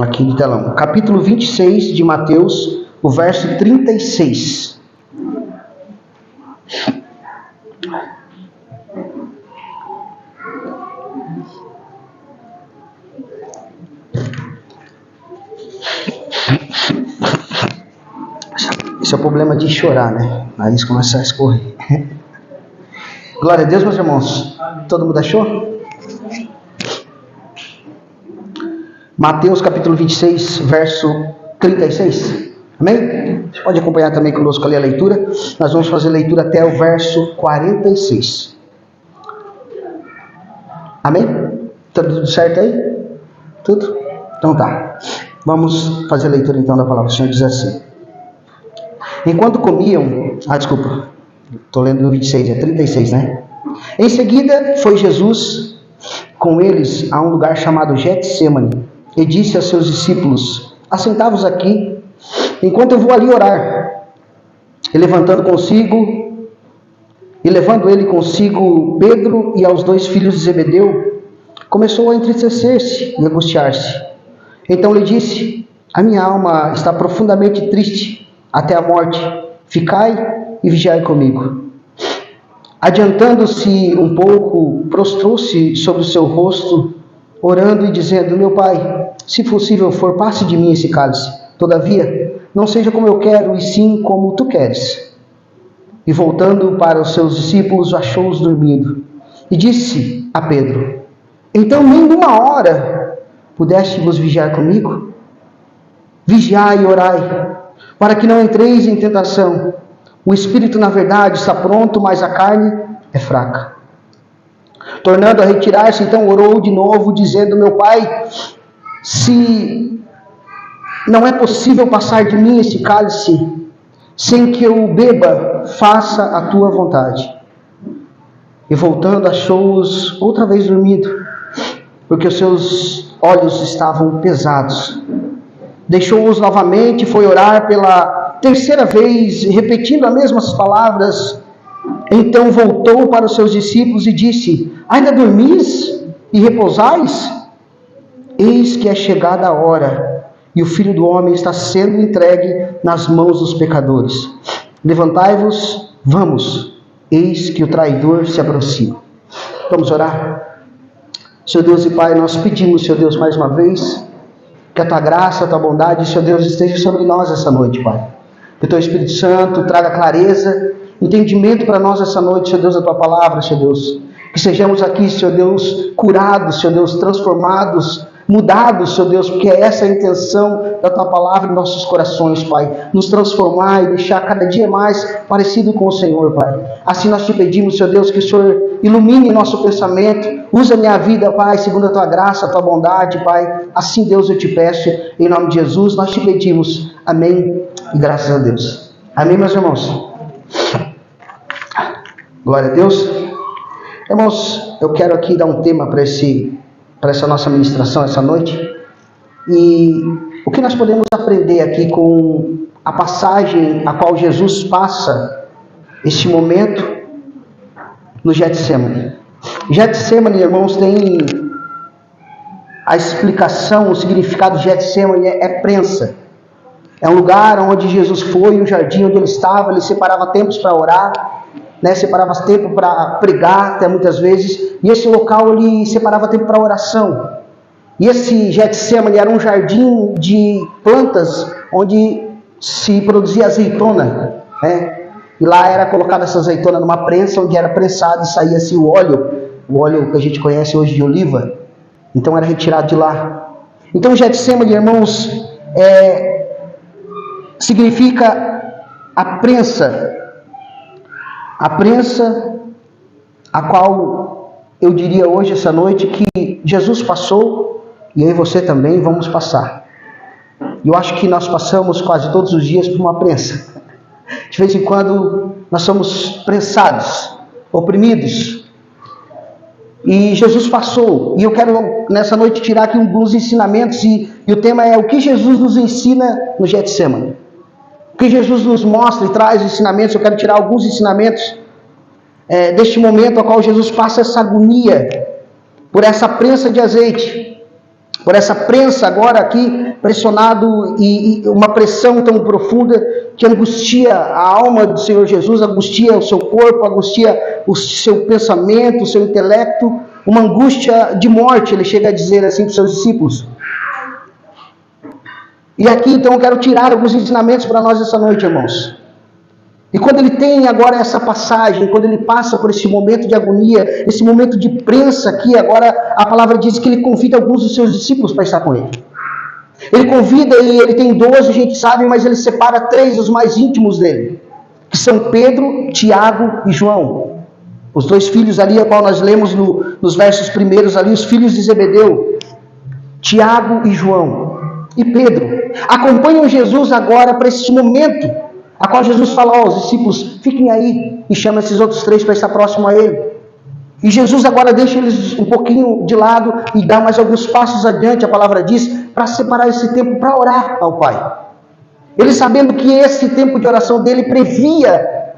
aqui do telão. Capítulo 26 de Mateus, o verso 36. Esse é o problema de chorar, né? Aí eles começam a escorrer. Glória a Deus, meus irmãos. Todo mundo achou? Mateus capítulo 26, verso 36. Amém? Você pode acompanhar também conosco ali a leitura. Nós vamos fazer a leitura até o verso 46. Amém? Tudo certo aí? Tudo? Então tá. Vamos fazer a leitura então da palavra. O Senhor diz assim: enquanto comiam... desculpa. Estou lendo no 26, é 36, né? Em seguida foi Jesus com eles a um lugar chamado Getsêmani e disse a seus discípulos: assentados aqui, enquanto eu vou ali orar. E levando ele consigo Pedro e aos 2 filhos de Zebedeu, começou a entristecer-se e angustiar-se. Então lhe disse: a minha alma está profundamente triste até a morte. Ficai e vigiai comigo. Adiantando-se um pouco, prostrou-se sobre o seu rosto, orando e dizendo: meu Pai, se possível for, passe de mim esse cálice. Todavia, não seja como eu quero, e sim como tu queres. E voltando para os seus discípulos, achou-os dormindo. E disse a Pedro: então nem numa hora pudeste-vos vigiar comigo? Vigiai e orai, para que não entreis em tentação. O espírito, na verdade, está pronto, mas a carne é fraca. Tornando a retirar-se, então orou de novo, dizendo: meu Pai, se não é possível passar de mim esse cálice sem que eu o beba, faça a tua vontade. E voltando, achou-os outra vez dormindo, porque os seus olhos estavam pesados. Deixou-os novamente, foi orar pela terceira vez, repetindo as mesmas palavras. Então voltou para os seus discípulos e disse: ainda dormis e repousais? Eis que é chegada a hora, e o Filho do Homem está sendo entregue nas mãos dos pecadores. Levantai-vos, vamos, eis que o traidor se aproxima. Vamos orar? Senhor Deus e Pai, nós pedimos, Senhor Deus, mais uma vez, que a tua graça, a tua bondade, Senhor Deus, esteja sobre nós essa noite, Pai. Que o teu Espírito Santo traga clareza, entendimento para nós essa noite, Senhor Deus, da tua palavra, Senhor Deus. Que sejamos aqui, Senhor Deus, curados, Senhor Deus, transformados, mudados, Senhor Deus, porque é essa a intenção da tua palavra em nossos corações, Pai. Nos transformar e deixar cada dia mais parecido com o Senhor, Pai. Assim nós te pedimos, Senhor Deus, que o Senhor ilumine nosso pensamento, usa minha vida, Pai, segundo a tua graça, a tua bondade, Pai. Assim, Deus, eu te peço, em nome de Jesus, nós te pedimos. Amém e graças a Deus. Amém, meus irmãos? Glória a Deus. Irmãos, eu quero aqui dar um tema para essa nossa ministração essa noite. E o que nós podemos aprender aqui com a passagem a qual Jesus passa este momento no Getsêmani. Getsêmani, irmãos, tem a explicação, o significado de Getsêmani é prensa. É um lugar onde Jesus foi, um jardim onde ele estava, ele separava tempos para orar, né? Separava tempo para pregar, até muitas vezes, e esse local ele separava tempo para oração. E esse Getsêmani era um jardim de plantas onde se produzia azeitona, né? E lá era colocada essa azeitona numa prensa, onde era prensado e saía-se o óleo que a gente conhece hoje de oliva. Então era retirado de lá. Então Getsêmani, irmãos, significa a prensa a qual eu diria hoje, essa noite, que Jesus passou, e eu e você também vamos passar. Eu acho que nós passamos quase todos os dias por uma prensa. De vez em quando nós somos prensados, oprimidos. E Jesus passou, e eu quero nessa noite tirar aqui alguns ensinamentos, e o tema é o que Jesus nos ensina no Getsêmani. O que Jesus nos mostra e traz ensinamentos. Eu quero tirar alguns ensinamentos deste momento ao qual Jesus passa essa agonia por essa prensa de azeite. por essa prensa agora aqui, pressionado e uma pressão tão profunda que angustia a alma do Senhor Jesus, angustia o seu corpo, angustia o seu pensamento, o seu intelecto, uma angústia de morte, ele chega a dizer assim para os seus discípulos. E aqui então eu quero tirar alguns ensinamentos para nós essa noite, irmãos. E quando ele tem agora essa passagem, quando ele passa por esse momento de agonia, esse momento de prensa aqui, agora a palavra diz que ele convida alguns dos seus discípulos para estar com ele. Ele convida, ele tem 12, a gente sabe, mas ele separa 3 dos mais íntimos dele, que são Pedro, Tiago e João. Os 2 filhos ali, a qual nós lemos nos versos primeiros ali, os filhos de Zebedeu, Tiago e João. E Pedro acompanham Jesus agora para esse momento, a qual Jesus fala aos discípulos, fiquem aí, e chama esses outros 3 para estar próximo a ele. E Jesus agora deixa eles um pouquinho de lado e dá mais alguns passos adiante, a palavra diz, para separar esse tempo para orar ao Pai. Ele sabendo que esse tempo de oração dele previa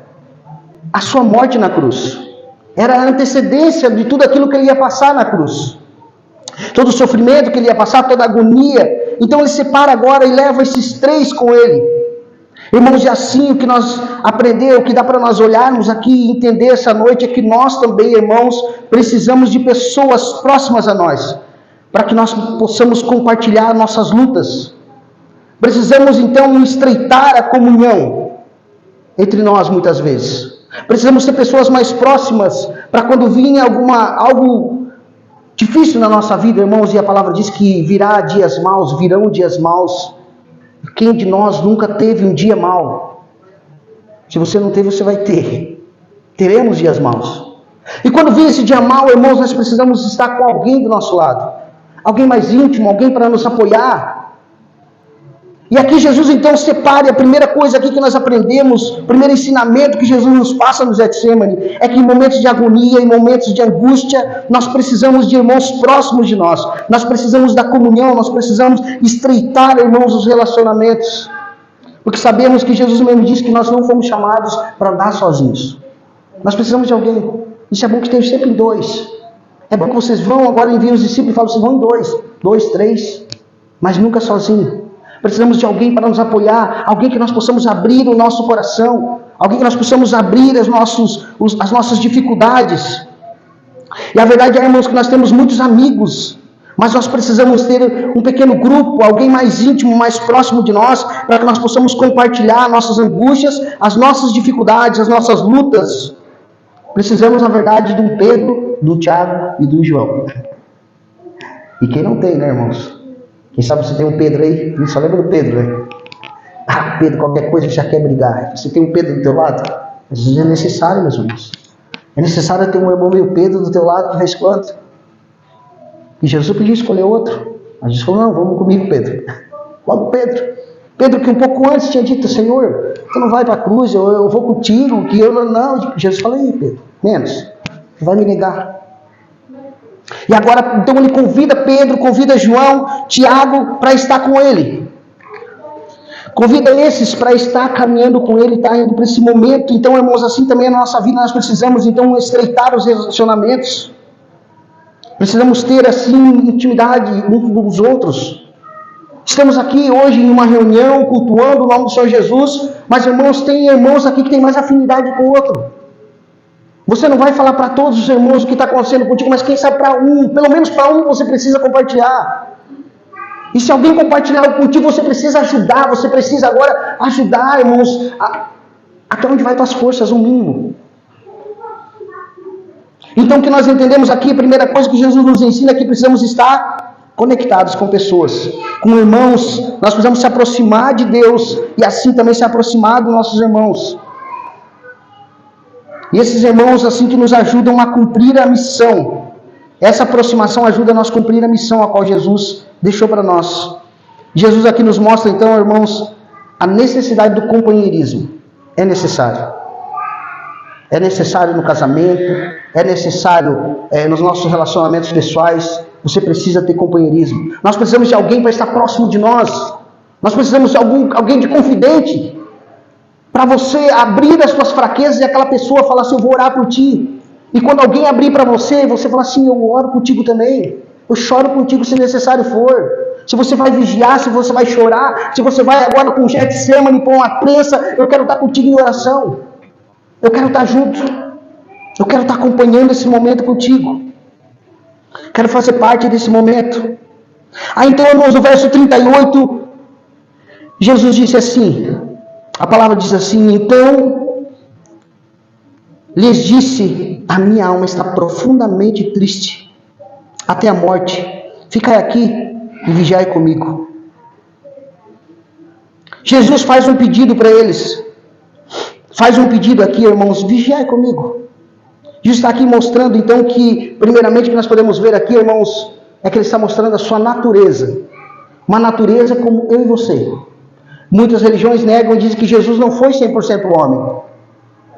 a sua morte na cruz. Era a antecedência de tudo aquilo que ele ia passar na cruz. Todo o sofrimento que ele ia passar, toda a agonia. Então ele separa agora e leva esses 3 com ele. Irmãos, e assim o que nós aprendemos, o que dá para nós olharmos aqui e entender essa noite é que nós também, irmãos, precisamos de pessoas próximas a nós, para que nós possamos compartilhar nossas lutas. Precisamos então estreitar a comunhão entre nós muitas vezes. Precisamos ter pessoas mais próximas, para quando vir algo difícil na nossa vida, irmãos, e a palavra diz que virão dias maus. Quem de nós nunca teve um dia mau? Se você não teve, você vai ter. Teremos dias maus. E quando vir esse dia mau, irmãos, nós precisamos estar com alguém do nosso lado. Alguém mais íntimo, alguém para nos apoiar. E aqui Jesus então separa, a primeira coisa aqui que nós aprendemos, o primeiro ensinamento que Jesus nos passa no Getsemane, é que em momentos de agonia, em momentos de angústia, nós precisamos de irmãos próximos de nós. Nós precisamos da comunhão, nós precisamos estreitar, irmãos, os relacionamentos. Porque sabemos que Jesus mesmo disse que nós não fomos chamados para andar sozinhos. Nós precisamos de alguém. Isso é bom que esteja sempre em 2. É bom que vocês vão, agora enviam os discípulos e falam, vocês vão em 2, 3, mas nunca sozinho. Precisamos de alguém para nos apoiar, alguém que nós possamos abrir o nosso coração, alguém que nós possamos abrir as nossas dificuldades. E a verdade é, irmãos, que nós temos muitos amigos, mas nós precisamos ter um pequeno grupo, alguém mais íntimo, mais próximo de nós, para que nós possamos compartilhar nossas angústias, as nossas dificuldades, as nossas lutas. Precisamos, na verdade, de um Pedro, do Tiago e do João. E quem não tem, né, irmãos? Quem sabe você tem um Pedro aí, só lembra do Pedro, né? Ah, Pedro, qualquer coisa já quer brigar. Você tem um Pedro do teu lado? Às vezes é necessário, meus irmãos. É necessário ter um irmão meio Pedro do teu lado de vez em quando. E Jesus podia escolher outro. Mas Jesus falou, não, vamos comigo, Pedro. Logo Pedro. Pedro que um pouco antes tinha dito, Senhor, tu não vai para a cruz, eu vou contigo, que eu não. Jesus falou, aí Pedro, menos. Tu vai me negar. E agora, então ele convida Pedro, convida João, Tiago para estar com ele. Convida esses para estar caminhando com ele, está indo para esse momento. Então, irmãos, assim também na nossa vida nós precisamos então estreitar os relacionamentos. Precisamos ter assim intimidade uns com os outros. Estamos aqui hoje em uma reunião, cultuando o nome do Senhor Jesus, mas irmãos, tem irmãos aqui que tem mais afinidade com o outro. Você não vai falar para todos os irmãos o que está acontecendo contigo, mas quem sabe para um, pelo menos para um você precisa compartilhar. E se alguém compartilhar algo contigo, você precisa ajudar, você precisa agora ajudar, irmãos, até onde vai tuas forças, o mínimo. Então o que nós entendemos aqui, a primeira coisa que Jesus nos ensina é que precisamos estar conectados com pessoas, com irmãos. Nós precisamos se aproximar de Deus e assim também se aproximar dos nossos irmãos. E esses irmãos assim que nos ajudam a cumprir a missão. Essa aproximação ajuda a nós a cumprir a missão a qual Jesus deixou para nós. Jesus aqui nos mostra então, irmãos, a necessidade do companheirismo. É necessário. É necessário no casamento, é necessário nos nossos relacionamentos pessoais. Você precisa ter companheirismo. Nós precisamos de alguém para estar próximo de nós. Nós precisamos de alguém de confidente. Para você abrir as suas fraquezas e aquela pessoa falar assim, eu vou orar por ti. E quando alguém abrir para você, você fala assim, eu oro contigo também. Eu choro contigo se necessário for. Se você vai vigiar, se você vai chorar, se você vai agora com Getsemane, pôr uma prensa, eu quero estar contigo em oração. Eu quero estar junto. Eu quero estar acompanhando esse momento contigo. Quero fazer parte desse momento. Aí então, irmãos, no verso 38, Jesus disse assim, a palavra diz assim, então lhes disse, a minha alma está profundamente triste, até a morte. Ficai aqui e vigiai comigo. Jesus faz um pedido para eles. Faz um pedido aqui, irmãos, vigiai comigo. Jesus está aqui mostrando, então, que, primeiramente, que nós podemos ver aqui, irmãos, é que ele está mostrando a sua natureza. Uma natureza como eu e você. Muitas religiões negam e dizem que Jesus não foi 100% homem.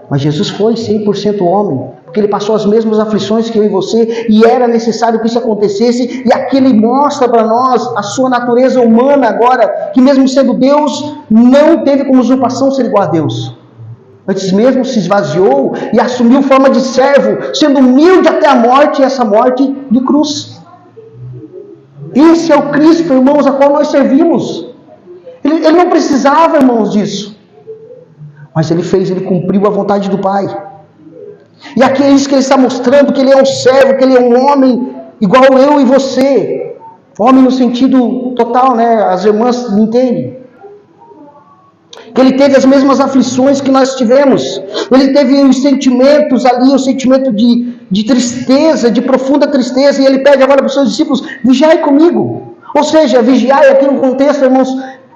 Mas Jesus foi 100% homem. Porque ele passou as mesmas aflições que eu e você. E era necessário que isso acontecesse. E aqui ele mostra para nós a sua natureza humana agora. Que mesmo sendo Deus, não teve como usurpação ser igual a Deus. Antes mesmo se esvaziou e assumiu forma de servo, sendo humilde até a morte, e essa morte de cruz. Esse é o Cristo, irmãos, a qual nós servimos. Ele não precisava, irmãos, disso. Mas ele fez, ele cumpriu a vontade do Pai. E aqui é isso que ele está mostrando, que ele é um servo, que ele é um homem igual eu e você. Homem no sentido total, né? As irmãs entendem. Que ele teve as mesmas aflições que nós tivemos. Ele teve os sentimentos ali, o sentimento de tristeza, de profunda tristeza. E ele pede agora para os seus discípulos, vigiai comigo. Ou seja, vigiai aqui no contexto, irmãos,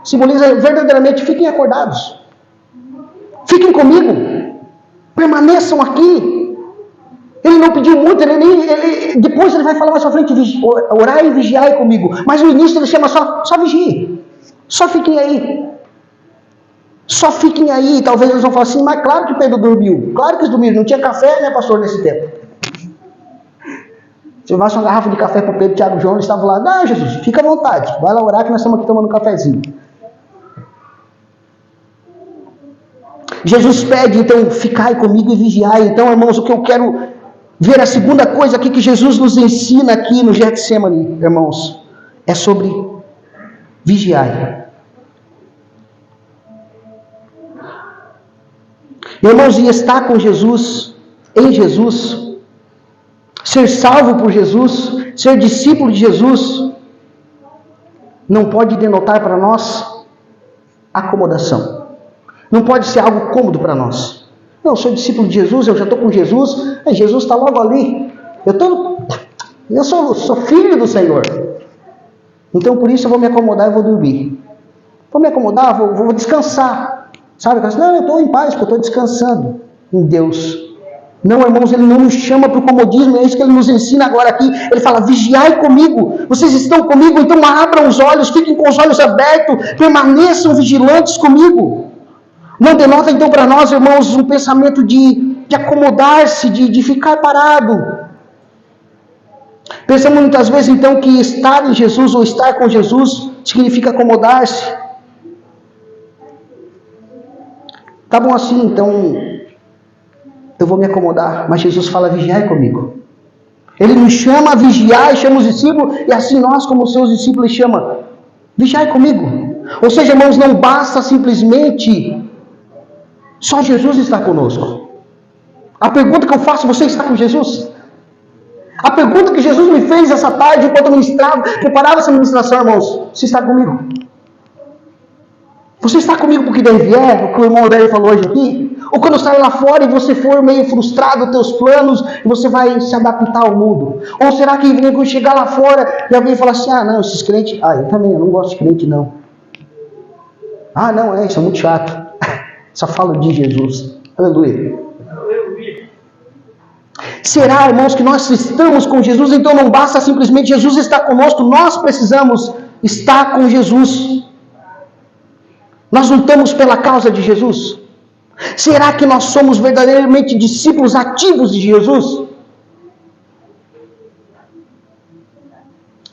simboliza verdadeiramente, fiquem acordados. Fiquem comigo. Permaneçam aqui. Ele não pediu muito, depois ele vai falar mais pra frente, orai e vigiai comigo. Mas no início ele chama só vigie. Só fiquem aí. Só fiquem aí. Talvez eles vão falar assim, mas claro que Pedro dormiu. Claro que eles dormiram. Não tinha café, né, pastor, nesse tempo. Se levasse uma garrafa de café para Pedro, Tiago e João, eles estavam lá. Não, Jesus, fica à vontade. Vai lá orar que nós estamos aqui tomando um cafezinho. Jesus pede, então, ficai comigo e vigiai. Então, irmãos, o que eu quero ver, a segunda coisa aqui que Jesus nos ensina aqui no Getsemane, irmãos, é sobre vigiai. Irmãos, e estar com Jesus, em Jesus, ser salvo por Jesus, ser discípulo de Jesus, não pode denotar para nós acomodação. Não pode ser algo cômodo para nós. Não, eu sou discípulo de Jesus, eu já estou com Jesus, Jesus está logo ali. Eu sou filho do Senhor. Então por isso eu vou me acomodar e vou dormir. Vou me acomodar, vou descansar. Sabe? Não, eu estou em paz, porque eu estou descansando em Deus. Não, irmãos, ele não nos chama para o comodismo, é isso que ele nos ensina agora aqui. Ele fala, vigiai comigo, vocês estão comigo, então abram os olhos, fiquem com os olhos abertos, permaneçam vigilantes comigo. Não denota então para nós, irmãos, um pensamento de acomodar-se, de ficar parado. Pensamos muitas vezes então que estar em Jesus ou estar com Jesus significa acomodar-se. Tá bom assim, então eu vou me acomodar, mas Jesus fala, vigiai comigo. Ele nos chama a vigiar, chama os discípulos, e assim nós, como seus discípulos, ele chama, vigiai comigo. Ou seja, irmãos, não basta simplesmente só Jesus estar conosco. A pergunta que eu faço, você está com Jesus? A pergunta que Jesus me fez essa tarde, enquanto eu ministrava, preparava essa ministração, irmãos, você está comigo? Você está comigo porque deve o que o irmão Léo falou hoje aqui? Ou quando eu sair lá fora e você for meio frustrado dos teus planos, e você vai se adaptar ao mundo? Ou será que quando chegar lá fora e alguém falar assim, não, esses crentes, eu não gosto de crente não. Não, isso é muito chato. Só falo de Jesus. Aleluia. Será, irmãos, que nós estamos com Jesus, então não basta simplesmente Jesus estar conosco, nós precisamos estar com Jesus. Nós lutamos pela causa de Jesus. Será que nós somos verdadeiramente discípulos ativos de Jesus?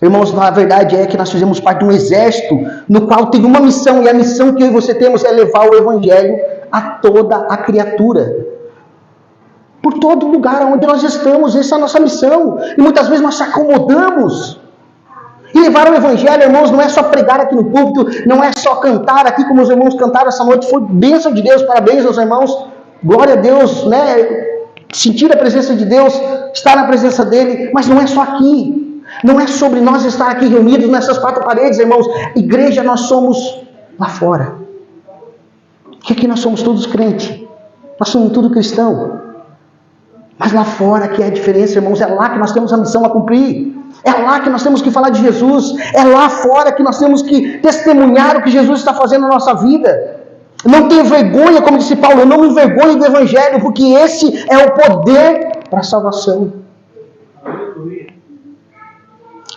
Irmãos, a verdade é que nós fizemos parte de um exército no qual teve uma missão, e a missão que eu e você temos é levar o Evangelho a toda a criatura. Por todo lugar onde nós estamos, essa é a nossa missão. E muitas vezes nós se acomodamos. E levar o evangelho, irmãos, não é só pregar aqui no púlpito, não é só cantar aqui como os irmãos cantaram essa noite. Foi bênção de Deus, parabéns aos irmãos. Glória a Deus, né? Sentir a presença de Deus, estar na presença dele, mas não é só aqui. Não é sobre nós estar aqui reunidos nessas quatro paredes, irmãos. Igreja, nós somos lá fora. Que aqui nós somos todos crentes. Nós somos tudo cristão. Mas lá fora que é a diferença, irmãos. É lá que nós temos a missão a cumprir. É lá que nós temos que falar de Jesus. É lá fora que nós temos que testemunhar o que Jesus está fazendo na nossa vida. Não tenho vergonha, como disse Paulo, eu não me envergonho do Evangelho, porque esse é o poder para a salvação.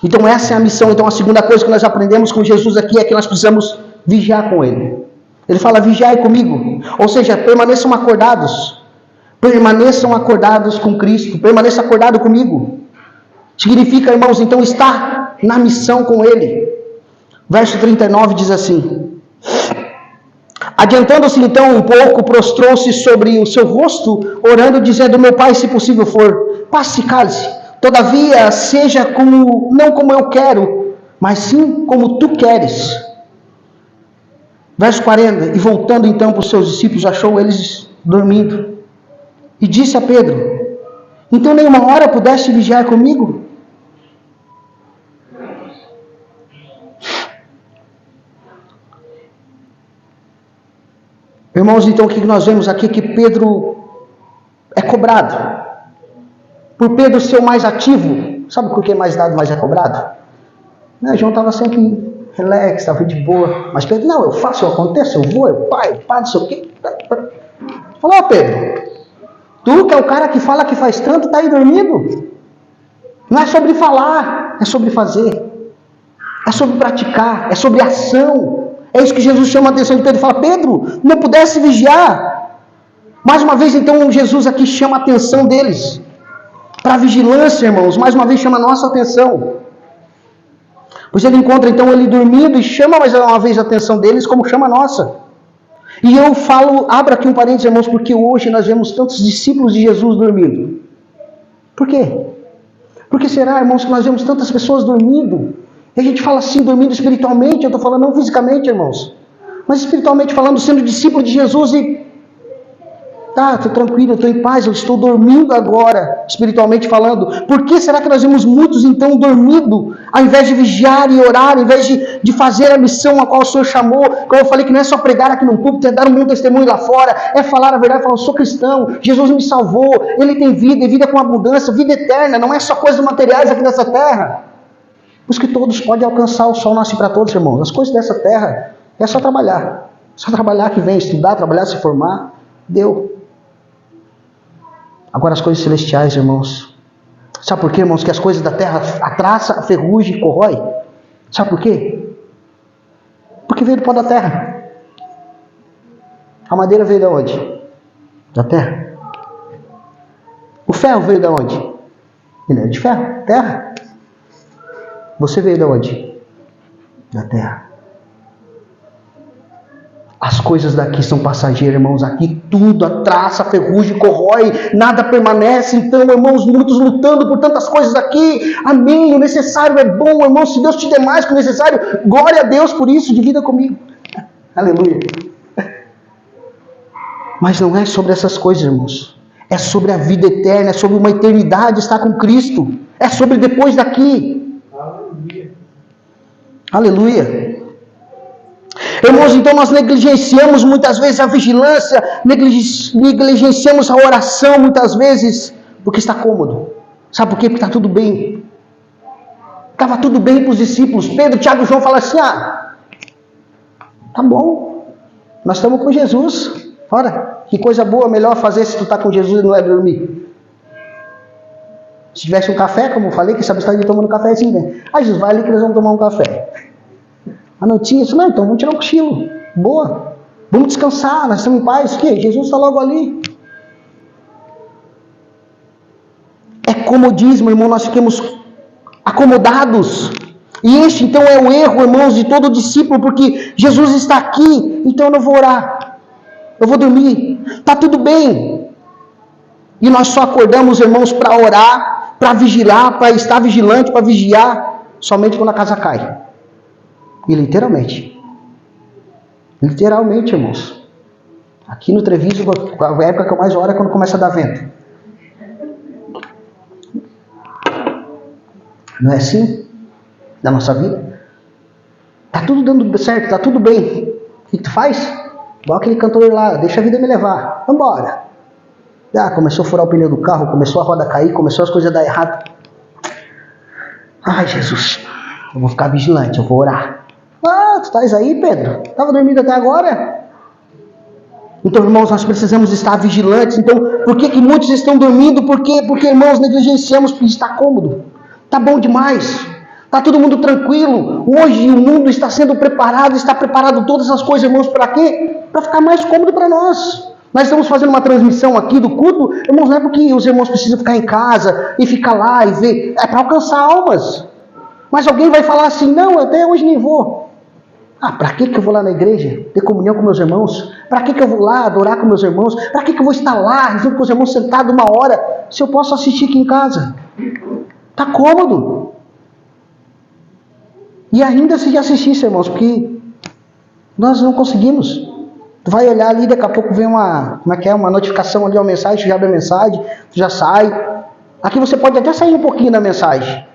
Então essa é a missão. Então a segunda coisa que nós aprendemos com Jesus aqui é que nós precisamos vigiar com Ele. Ele fala, vigiai comigo. Ou seja, permaneçam acordados. Permaneçam acordados com Cristo. Permaneça acordado comigo. Significa, irmãos, então estar na missão com Ele. Verso 39 diz assim: adiantando-se então um pouco, prostrou-se sobre o seu rosto, orando, dizendo, meu Pai, se possível for, passe e cale-se. Todavia, seja como, não como eu quero, mas sim como tu queres. Verso 40, e voltando então para os seus discípulos, achou eles dormindo. E disse a Pedro, então nem uma hora pudeste vigiar comigo? Irmãos, então o que nós vemos aqui é que Pedro é cobrado. Por Pedro ser o mais ativo, sabe por que mais dado, mais é cobrado? João estava sempre relax, estava de boa. Mas Pedro, não, eu faço, eu aconteço, eu vou, eu pai, não sei o quê. Falou, Pedro, tu que é o cara que fala que faz tanto, está aí dormindo. Não é sobre falar, é sobre fazer. É sobre praticar, é sobre ação. É isso que Jesus chama a atenção de Pedro. Fala, Pedro, não pudesse vigiar. Mais uma vez, então, Jesus aqui chama a atenção deles. Para a vigilância, irmãos. Mais uma vez chama a nossa atenção. Pois ele encontra, então, ele dormindo e chama mais uma vez a atenção deles, como chama a nossa. E eu falo, abro aqui um parênteses, irmãos, porque hoje nós vemos tantos discípulos de Jesus dormindo. Por quê? Porque será, irmãos, que nós vemos tantas pessoas dormindo? E a gente fala assim, dormindo espiritualmente, eu estou falando não fisicamente, irmãos, mas espiritualmente falando, sendo discípulo de Jesus e tá, estou tranquilo, estou em paz, eu estou dormindo agora, espiritualmente falando. Por que será que nós vemos muitos então dormindo, ao invés de vigiar e orar, ao invés de fazer a missão a qual o Senhor chamou? Como eu falei, que não é só pregar aqui no púlpito, é dar um bom testemunho lá fora, é falar a verdade, falar, eu sou cristão, Jesus me salvou, Ele tem vida, e vida com abundância, vida eterna, não é só coisas materiais aqui nessa terra. Os que todos podem alcançar, o sol nasce para todos, irmãos. As coisas dessa terra é só trabalhar. Só trabalhar que vem, estudar, trabalhar, se formar. Deu. Agora as coisas celestiais, irmãos. Sabe por quê, irmãos? Que as coisas da terra, a traça, a ferrugem, corrói. Sabe por quê? Porque veio do pó da terra. A madeira veio de onde? Da terra. O ferro veio de onde? Ele é de ferro, terra. Você veio de onde? Da terra. As coisas daqui são passageiras, irmãos. Aqui tudo, a traça, a ferrugem, corrói, nada permanece. Então, irmãos, muitos lutando por tantas coisas aqui. Amém. O necessário é bom, irmãos. Se Deus te der mais que o necessário, glória a Deus por isso. Divida comigo. Aleluia. Mas não é sobre essas coisas, irmãos. É sobre a vida eterna, é sobre uma eternidade estar com Cristo. É sobre depois daqui. Aleluia. Irmãos, então nós negligenciamos muitas vezes a vigilância, negligenciamos a oração muitas vezes, porque está cômodo. Sabe por quê? Porque está tudo bem. Estava tudo bem para os discípulos. Pedro, Tiago e João falam assim, tá bom, nós estamos com Jesus. Ora, que coisa boa, melhor fazer se tu está com Jesus e não é dormir. Se tivesse um café, como eu falei, que sabe estar de tomando café assim, né? Jesus, vai ali que nós vamos tomar um café. A notícia, isso não, então vamos tirar um cochilo. Boa. Vamos descansar, nós estamos em paz. O quê? Jesus está logo ali. É comodismo, irmão, nós ficamos acomodados. E este então é o erro, irmãos, de todo discípulo, porque Jesus está aqui, então eu não vou orar. Eu vou dormir. Está tudo bem. E nós só acordamos, irmãos, para orar, para vigiar, para estar vigilante, para vigiar, somente quando a casa cai. E literalmente. Literalmente, irmãos. Aqui no Treviso, a época que eu mais oro é quando começa a dar vento. Não é assim? Na nossa vida? Tá tudo dando certo, tá tudo bem. O que tu faz? Igual aquele cantor lá, deixa a vida me levar. Vambora. Começou a furar o pneu do carro, começou a roda cair, começou as coisas a dar errado. Ai, Jesus, eu vou ficar vigilante, eu vou orar. Tu estás aí, Pedro? Estava dormindo até agora? Então, irmãos, nós precisamos estar vigilantes. Então, por que muitos estão dormindo? Por quê? Porque, irmãos, negligenciamos porque está cômodo. Está bom demais. Está todo mundo tranquilo. Hoje o mundo está sendo preparado, está preparado todas as coisas, irmãos, para quê? Para ficar mais cômodo para nós. Nós estamos fazendo uma transmissão aqui do culto, irmãos, não é porque os irmãos precisam ficar em casa e ficar lá e ver. É para alcançar almas. Mas alguém vai falar assim, não, até hoje nem vou. Para que eu vou lá na igreja? Ter comunhão com meus irmãos? Para que eu vou lá adorar com meus irmãos? Para que eu vou estar lá, junto com os irmãos, sentado 1 hora, se eu posso assistir aqui em casa? Está cômodo. E ainda se assistisse, irmãos, porque nós não conseguimos. Tu vai olhar ali, daqui a pouco vem uma notificação ali, uma mensagem, tu já abre a mensagem, tu já sai. Aqui você pode até sair um pouquinho da mensagem.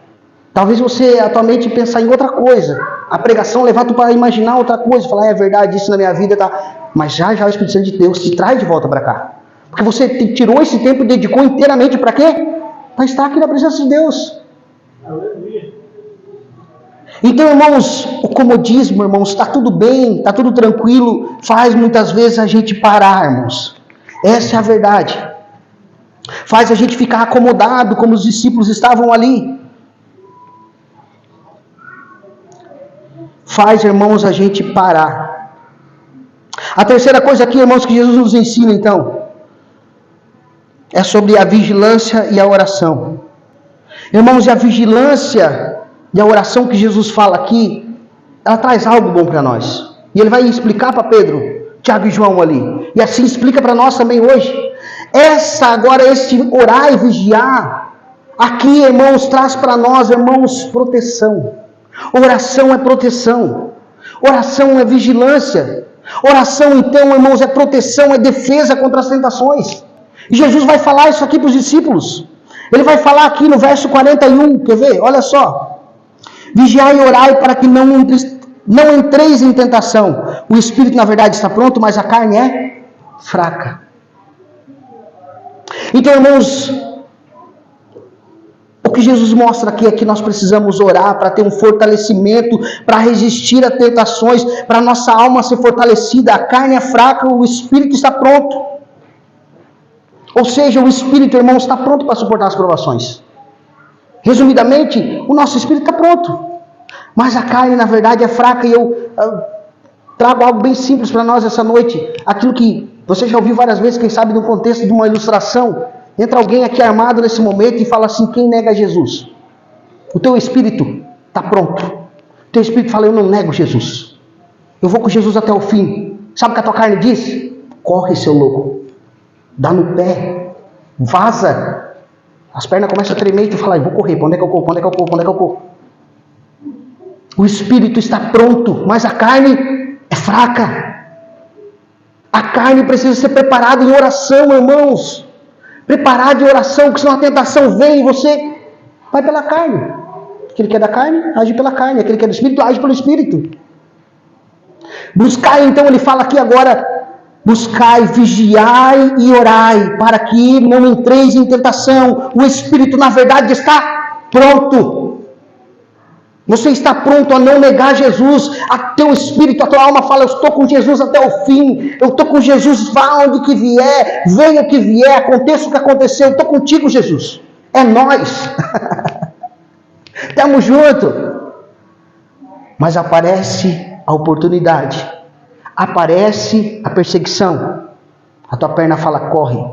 Talvez você atualmente pensar em outra coisa. A pregação levar tu para imaginar outra coisa. Falar, é verdade, isso na minha vida tá. Mas já o Espírito Santo de Deus te traz de volta para cá. Porque você tirou esse tempo e dedicou inteiramente para quê? Para estar aqui na presença de Deus. Aleluia. Então, irmãos, o comodismo, irmãos, está tudo bem, está tudo tranquilo, faz muitas vezes a gente parar, irmãos. Essa é a verdade. Faz a gente ficar acomodado, como os discípulos estavam ali. Faz, irmãos, a gente parar. A terceira coisa aqui, irmãos, que Jesus nos ensina, então, é sobre a vigilância e a oração. Irmãos, e a vigilância e a oração que Jesus fala aqui, ela traz algo bom para nós. E ele vai explicar para Pedro, Tiago e João ali. E assim explica para nós também hoje. Esse orar e vigiar, aqui, irmãos, traz para nós, irmãos, proteção. Oração é proteção. Oração é vigilância. Oração, então, irmãos, é proteção, é defesa contra as tentações. E Jesus vai falar isso aqui para os discípulos. Ele vai falar aqui no verso 41, quer ver? Olha só. Vigiai e orai para que não entreis em tentação. O espírito, na verdade, está pronto, mas a carne é fraca. Então, irmãos, o que Jesus mostra aqui é que nós precisamos orar para ter um fortalecimento, para resistir a tentações, para nossa alma ser fortalecida. A carne é fraca, o espírito está pronto. Ou seja, o espírito, irmãos, está pronto para suportar as provações. Resumidamente, o nosso espírito está pronto. Mas a carne, na verdade, é fraca. E eu trago algo bem simples para nós essa noite. Aquilo que você já ouviu várias vezes, quem sabe no contexto de uma ilustração. Entra alguém aqui armado nesse momento e fala assim, quem nega Jesus? O teu espírito está pronto. O teu espírito fala, eu não nego Jesus. Eu vou com Jesus até o fim. Sabe o que a tua carne diz? Corre, seu louco. Dá no pé. Vaza. As pernas começam a tremer e tu fala, eu vou correr. Para onde é que eu corro? Para onde é que eu corro? Para onde é que eu corro? O espírito está pronto, mas a carne é fraca. A carne precisa ser preparada em oração, irmãos. Preparado em oração, porque senão a tentação vem e você vai pela carne. Aquele que é da carne, age pela carne. Aquele que é do espírito, age pelo espírito. Buscai, então, ele fala aqui agora, buscai, vigiai e orai, para que não entreis em tentação. O espírito, na verdade, está pronto. Você está pronto a não negar Jesus. A teu espírito, a tua alma fala, eu estou com Jesus até o fim. Eu estou com Jesus, vá onde que vier, venha o que vier, aconteça o que acontecer. Eu estou contigo, Jesus. É nós. Estamos juntos. Mas aparece a oportunidade. Aparece a perseguição. A tua perna fala, corre.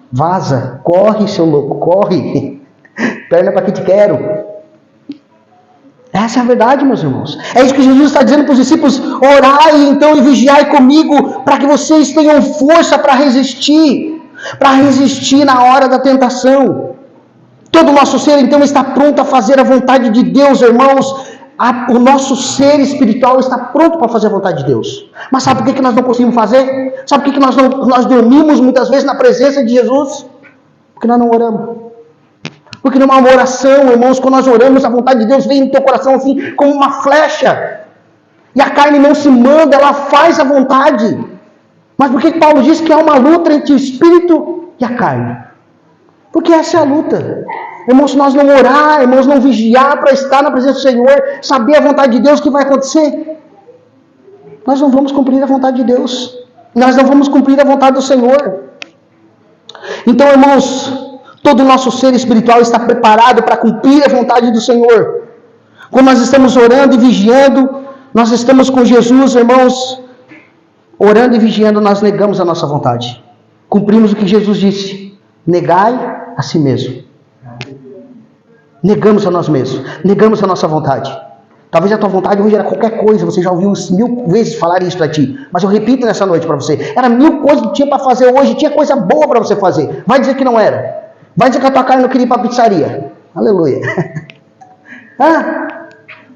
Vaza. Corre, seu louco, corre. Perna para que te quero. Essa é a verdade, meus irmãos. É isso que Jesus está dizendo para os discípulos. Orai então e vigiai comigo, para que vocês tenham força para resistir. Para resistir na hora da tentação. Todo o nosso ser, então, está pronto a fazer a vontade de Deus, irmãos. O nosso ser espiritual está pronto para fazer a vontade de Deus. Mas sabe por que nós não conseguimos fazer? Sabe por que nós dormimos muitas vezes na presença de Jesus? Porque nós não oramos. Porque numa oração, irmãos, quando nós oramos, a vontade de Deus vem no teu coração assim, como uma flecha. E a carne não se manda, ela faz a vontade. Mas por que Paulo diz que há uma luta entre o espírito e a carne? Porque essa é a luta. Irmãos, se nós não orar, irmãos, não vigiar para estar na presença do Senhor, saber a vontade de Deus, o que vai acontecer? Nós não vamos cumprir a vontade de Deus. Nós não vamos cumprir a vontade do Senhor. Então, irmãos, todo o nosso ser espiritual está preparado para cumprir a vontade do Senhor. Quando nós estamos orando e vigiando, nós estamos com Jesus, irmãos, orando e vigiando, nós negamos a nossa vontade. Cumprimos o que Jesus disse: negai a si mesmo. Negamos a nós mesmos, negamos a nossa vontade. Talvez a tua vontade hoje era qualquer coisa, você já ouviu 1000 vezes falar isso para ti, mas eu repito nessa noite para você: era 1000 coisas que tinha para fazer hoje, tinha coisa boa para você fazer. Vai dizer que não era? Vai dizer que a tua carne não queria ir para a pizzaria? Aleluia.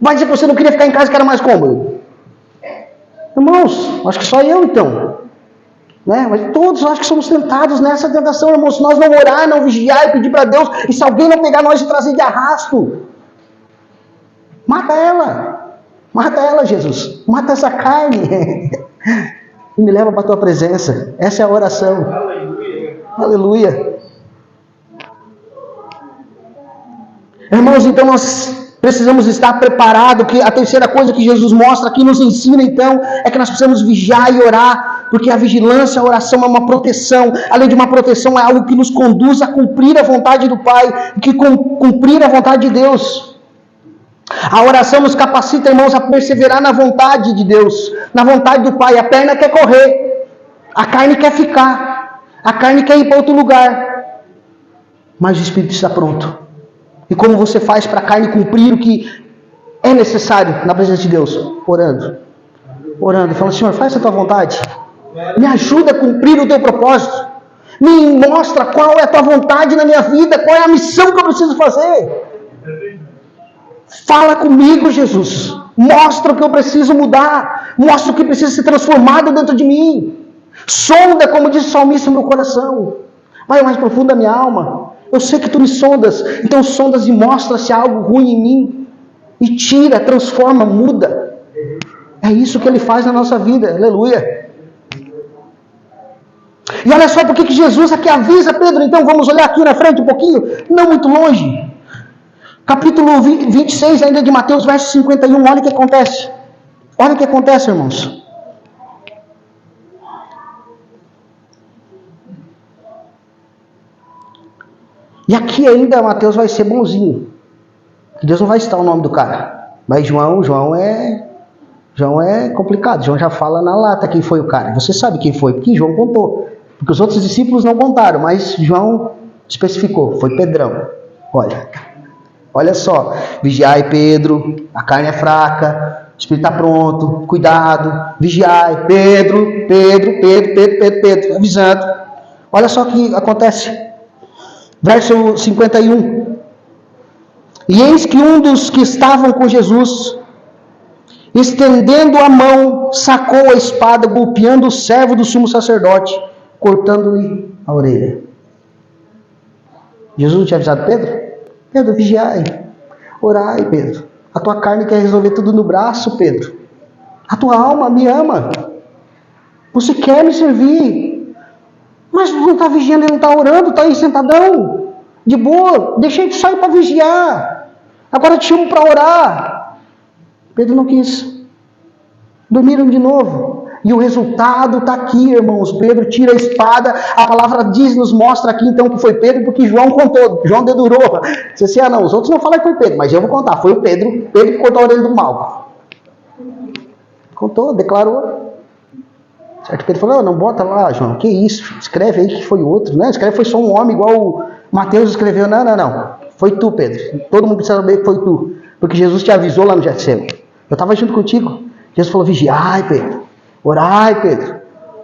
Vai dizer que você não queria ficar em casa, que era mais cômodo? Irmãos, acho que só eu então. Mas todos acho que somos tentados nessa tentação, irmãos. Se nós não orar, não vigiar e pedir para Deus, e se alguém não pegar nós e trazer de arrasto, mata ela, Jesus, mata essa carne e me leva para a tua presença. Essa é a oração. Aleluia. Irmãos, então nós precisamos estar preparados, que a terceira coisa que Jesus mostra aqui, nos ensina então, é que nós precisamos vigiar e orar, porque a vigilância, a oração é uma proteção. Além de uma proteção, é algo que nos conduz a cumprir a vontade do Pai, que cumprir a vontade de Deus. A oração nos capacita, irmãos, a perseverar na vontade de Deus, na vontade do Pai. A perna quer correr, a carne quer ficar, a carne quer ir para outro lugar, mas o Espírito está pronto. E como você faz para a carne cumprir o que é necessário na presença de Deus? Orando. Orando. E falando: Senhor, faz a tua vontade. Me ajuda a cumprir o teu propósito. Me mostra qual é a tua vontade na minha vida. Qual é a missão que eu preciso fazer. Fala comigo, Jesus. Mostra o que eu preciso mudar. Mostra o que precisa ser transformado dentro de mim. Sonda, como diz o salmista, meu coração. Vai mais profundo da minha alma. Eu sei que tu me sondas, então sondas e mostra se há algo ruim em mim. E tira, transforma, muda. É isso que ele faz na nossa vida, aleluia. E olha só porque que Jesus aqui avisa Pedro, então vamos olhar aqui na frente um pouquinho, não muito longe. Capítulo 26 ainda de Mateus, verso 51, olha o que acontece. Olha o que acontece, irmãos. E aqui ainda Mateus vai ser bonzinho. Deus não vai citar o nome do cara. Mas João é complicado. João já fala na lata quem foi o cara. Você sabe quem foi, porque João contou. Porque os outros discípulos não contaram, mas João especificou. Foi Pedrão. Olha só. Vigiai, Pedro. A carne é fraca. O espírito está pronto. Cuidado. Vigiai, Pedro. Avisando. Olha só o que acontece. Verso 51. E eis que um dos que estavam com Jesus, estendendo a mão, sacou a espada, golpeando o servo do sumo sacerdote, cortando-lhe a orelha. Jesus não tinha avisado Pedro? Pedro, vigiai, orai, Pedro. A tua carne quer resolver tudo no braço, Pedro. A tua alma me ama. Você quer me servir. Mas não está vigiando, ele não está orando, está aí sentadão. De boa, deixei de sair para vigiar. Agora te chamo para orar. Pedro não quis. Dormiram de novo. E o resultado está aqui, irmãos. Pedro tira a espada. A palavra nos mostra aqui então que foi Pedro, porque João contou. João dedurou. Você disse, não, os outros não falam que foi Pedro, mas eu vou contar. Foi o Pedro que cortou a orelha do mal. Contou, declarou. Certo? Pedro falou, não bota lá, João, que isso? Escreve aí que foi outro, né? Escreve foi só um homem, igual o Mateus escreveu. Não. Foi tu, Pedro. Todo mundo precisa saber que foi tu. Porque Jesus te avisou lá no Getsemane. Eu estava junto contigo. Jesus falou, vigiai, Pedro. Orai, Pedro.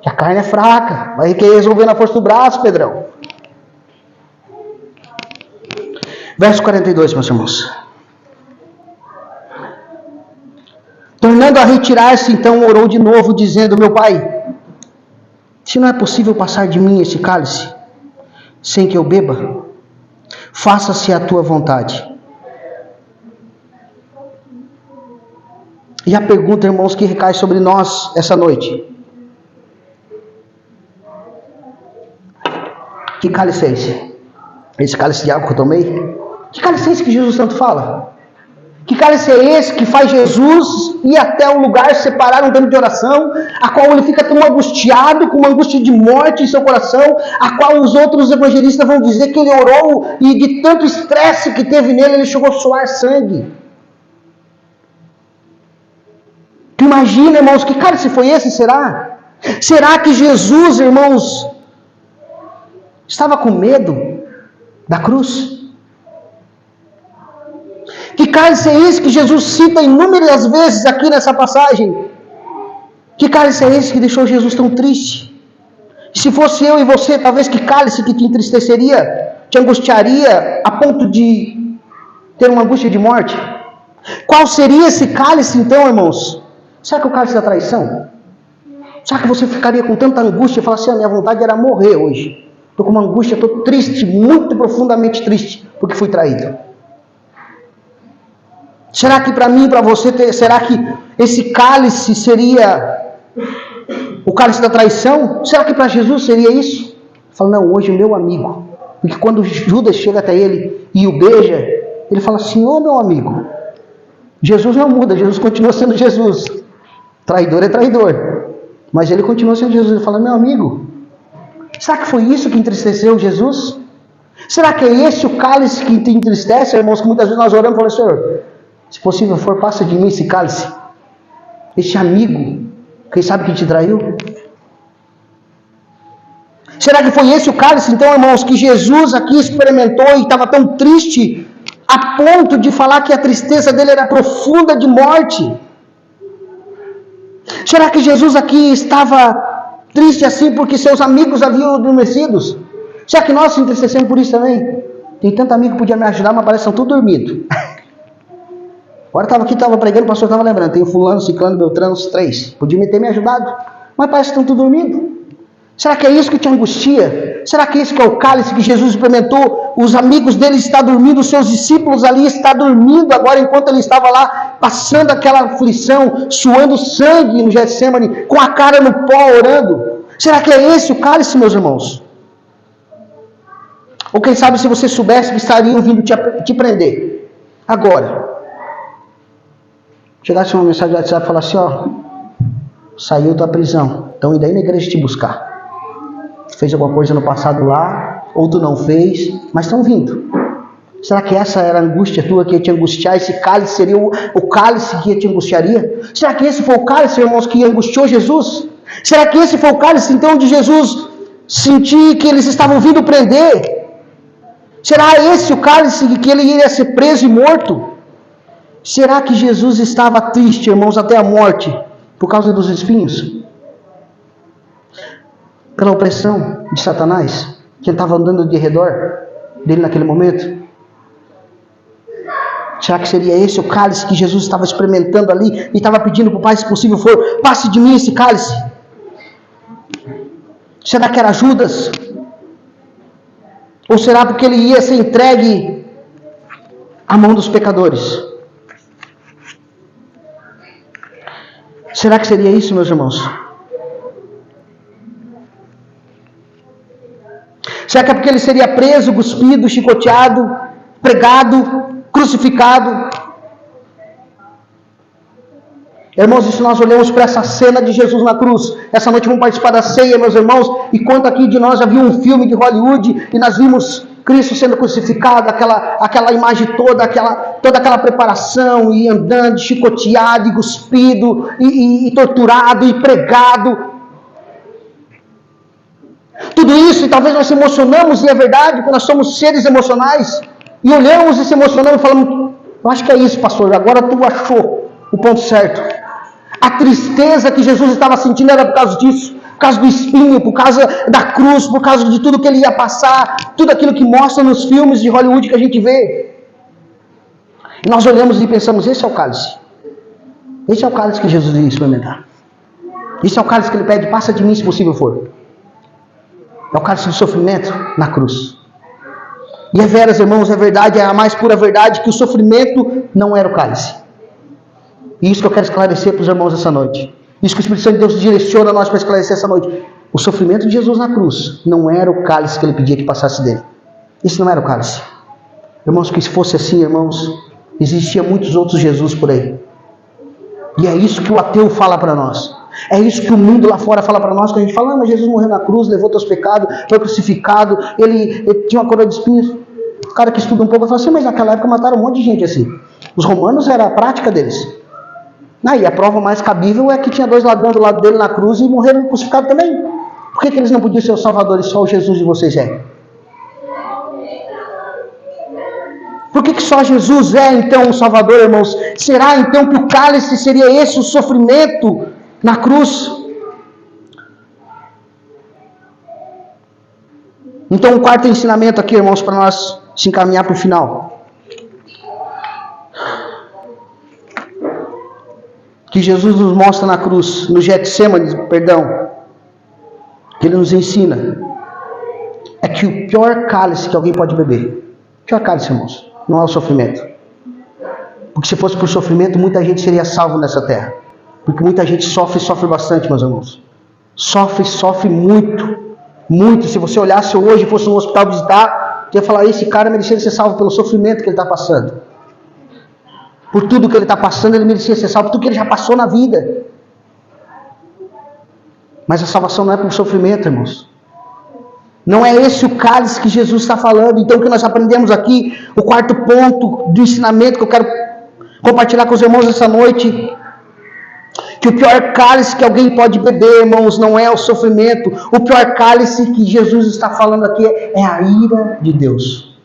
Que a carne é fraca. Vai querer resolver na força do braço, Pedrão. Verso 42, meus irmãos. Tornando a retirar-se, então orou de novo, dizendo: meu pai, se não é possível passar de mim esse cálice, sem que eu beba, faça-se a tua vontade. E a pergunta, irmãos, que recai sobre nós essa noite: que cálice é esse? Esse cálice de água que eu tomei? Que cálice é esse que Jesus tanto fala? Que cálice é esse que faz Jesus ir até um lugar, separar um tempo de oração, a qual ele fica tão angustiado, com uma angústia de morte em seu coração, a qual os outros evangelistas vão dizer que ele orou e de tanto estresse que teve nele, ele chegou a suar sangue. Tu imagina, irmãos, que cálice foi esse, será? Será que Jesus, irmãos, estava com medo da cruz? Que cálice é esse que Jesus cita inúmeras vezes aqui nessa passagem? Que cálice é esse que deixou Jesus tão triste? Se fosse eu e você, talvez que cálice que te entristeceria, te angustiaria a ponto de ter uma angústia de morte? Qual seria esse cálice então, irmãos? Será que é o cálice da traição? Será que você ficaria com tanta angústia e falaria assim: a minha vontade era morrer hoje? Estou com uma angústia, estou triste, muito profundamente triste, porque fui traído. Será que para mim e para você, será que esse cálice seria o cálice da traição? Será que para Jesus seria isso? Fala: não, hoje meu amigo. Porque quando Judas chega até ele e o beija, ele fala assim: ô meu amigo. Jesus não muda, Jesus continua sendo Jesus. Traidor é traidor, mas ele continua sendo Jesus. Ele fala: meu amigo. Será que foi isso que entristeceu Jesus? Será que é esse o cálice que te entristece, irmãos? Que muitas vezes nós oramos e falamos: Senhor, se possível for, passa de mim esse cálice. Esse amigo, quem sabe que te traiu? Será que foi esse o cálice, então, irmãos, que Jesus aqui experimentou e estava tão triste, a ponto de falar que a tristeza dele era profunda de morte? Será que Jesus aqui estava triste assim porque seus amigos haviam adormecidos? Será que nós se entristecemos por isso também? Tem tanto amigo que podia me ajudar, mas parece que estão tudo dormidos. Agora estava aqui, estava pregando, o pastor estava lembrando: tem o fulano, ciclano, beltrano, os 3. Podia ter me ajudado, mas parece que estão tudo dormindo. Será que é isso que te angustia? Será que esse que é o cálice que Jesus experimentou? Os amigos dele estão dormindo, os seus discípulos ali estão dormindo agora, enquanto ele estava lá, passando aquela aflição, suando sangue no Getsemane, com a cara no pó, orando. Será que é esse o cálice, meus irmãos? Ou quem sabe, se você soubesse que estariam vindo te prender agora, chegasse uma mensagem do WhatsApp e falasse: ó, saiu da prisão, estão indo aí na igreja te buscar. Fez alguma coisa no passado lá, ou tu não fez, mas estão vindo. Será que essa era a angústia tua que ia te angustiar? Esse cálice seria o cálice que te angustiaria? Será que esse foi o cálice, irmãos, que angustiou Jesus? Será que esse foi o cálice, então, de Jesus sentir que eles estavam vindo prender? Será esse o cálice que ele iria ser preso e morto? Será que Jesus estava triste, irmãos, até a morte, por causa dos espinhos? Pela opressão de Satanás, que ele estava andando de redor dele naquele momento? Será que seria esse o cálice que Jesus estava experimentando ali e estava pedindo para o Pai, se possível for, passe de mim esse cálice? Será que era Judas? Ou será porque ele ia ser entregue à mão dos pecadores? Será que seria isso, meus irmãos? Será que é porque ele seria preso, cuspido, chicoteado, pregado, crucificado? Irmãos, e se nós olhamos para essa cena de Jesus na cruz, essa noite vamos participar da ceia, meus irmãos, e quanto aqui de nós já viu um filme de Hollywood, e nós vimos Cristo sendo crucificado, aquela imagem toda aquela preparação, e andando, chicoteado, e cuspido, e torturado, e pregado. Tudo isso, e talvez nós se emocionamos, e é verdade, porque nós somos seres emocionais, e olhamos e se emocionamos e falamos: eu acho que é isso, pastor, agora tu achou o ponto certo. A tristeza que Jesus estava sentindo era por causa disso, por causa do espinho, por causa da cruz, por causa de tudo que ele ia passar, tudo aquilo que mostra nos filmes de Hollywood que a gente vê. Nós olhamos e pensamos, esse é o cálice. Esse é o cálice que Jesus iria experimentar. Esse é o cálice que ele pede, passa de mim se possível for. É o cálice do sofrimento na cruz. E é veras, irmãos, é verdade, é a mais pura verdade, que o sofrimento não era o cálice. E isso que eu quero esclarecer para os irmãos essa noite. Isso que o Espírito Santo de Deus direciona nós para esclarecer essa noite. O sofrimento de Jesus na cruz não era o cálice que ele pedia que passasse dele. Isso não era o cálice. Irmãos, que se fosse assim, irmãos, existia muitos outros Jesus por aí. E é isso que o ateu fala para nós. É isso que o mundo lá fora fala para nós, que a gente fala, mas Jesus morreu na cruz, levou teus pecados, foi crucificado, ele tinha uma coroa de espinhos. O cara que estuda um pouco fala assim, mas naquela época mataram um monte de gente assim. Os romanos era a prática deles. E a prova mais cabível é que tinha 2 ladrões do lado dele na cruz e morreram crucificados também. Por que eles não podiam ser os salvadores, só o Jesus de vocês é? Por que só Jesus é então o Salvador, irmãos? Será então que o cálice seria esse, o sofrimento na cruz? Então, um quarto ensinamento aqui, irmãos, para nós se encaminhar para o final. Que Jesus nos mostra na cruz, no Getsêmani, que ele nos ensina, é que o pior cálice que alguém pode beber, o pior cálice, irmãos, não é o sofrimento. Porque se fosse por sofrimento, muita gente seria salvo nessa terra. Porque muita gente sofre bastante, meus irmãos. Sofre muito. Muito. Se você olhasse hoje e fosse no hospital visitar, você ia falar, esse cara merecia ser salvo pelo sofrimento que ele está passando. Por tudo que ele está passando, ele merecia ser salvo. Por tudo que ele já passou na vida. Mas a salvação não é por sofrimento, irmãos. Não é esse o cálice que Jesus está falando. Então o que nós aprendemos aqui, o quarto ponto do ensinamento que eu quero compartilhar com os irmãos essa noite, que o pior cálice que alguém pode beber, irmãos, não é o sofrimento. O pior cálice que Jesus está falando aqui é a ira de Deus.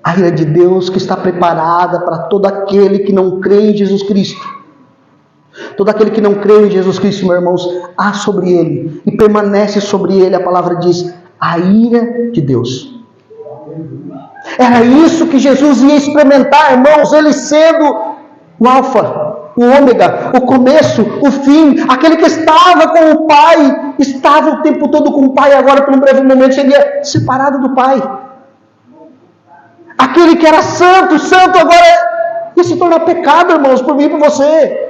A ira de Deus que está preparada para todo aquele que não crê em Jesus Cristo. Todo aquele que não crê em Jesus Cristo, meus irmãos, há sobre ele e permanece sobre ele, a palavra diz, a ira de Deus. Era isso que Jesus ia experimentar, irmãos, ele sendo o alfa, o ômega, o começo, o fim, aquele que estava com o Pai, estava o tempo todo com o Pai, agora por um breve momento seria separado do Pai. Aquele que era santo, agora ia se tornar pecado, irmãos, por mim e por você.